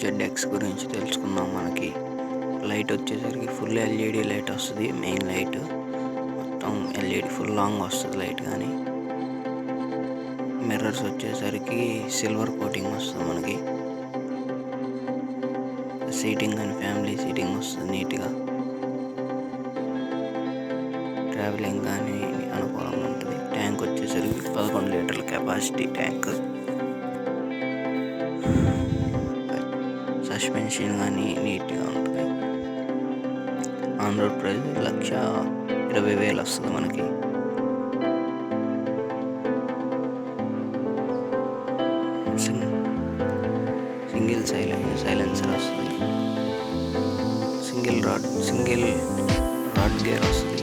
ZX గురించి తెలుసుకుందాం. మనకి లైట్ వచ్చేసరికి ఫుల్ ఎల్ఈడి లైట్ వస్తుంది. మెయిన్ లైట్ మొత్తం ఎల్ఈడి ఫుల్ లాంగ్ వస్తుంది లైట్. కానీ మిర్రర్స్ వచ్చేసరికి సిల్వర్ కోటింగ్ వస్తుంది. మనకి సీటింగ్ అండ్ ఫ్యామిలీ సీటింగ్ వస్తుంది నీట్గా. ట్రావెలింగ్ కానీ అనుకూలంగా ఉంటుంది. ట్యాంక్ వచ్చేసరికి 11 లీటర్ల కెపాసిటీ ట్యాంక్. సస్పెన్షన్ కానీ నీట్గా ఉంటుంది. ఆన్ రోడ్ ప్రైస్ 1,20,000 వస్తుంది మనకి. సింగిల్ సైలెన్సర్ వస్తుంది. సింగిల్ రాడ్ గేర్ వస్తుంది.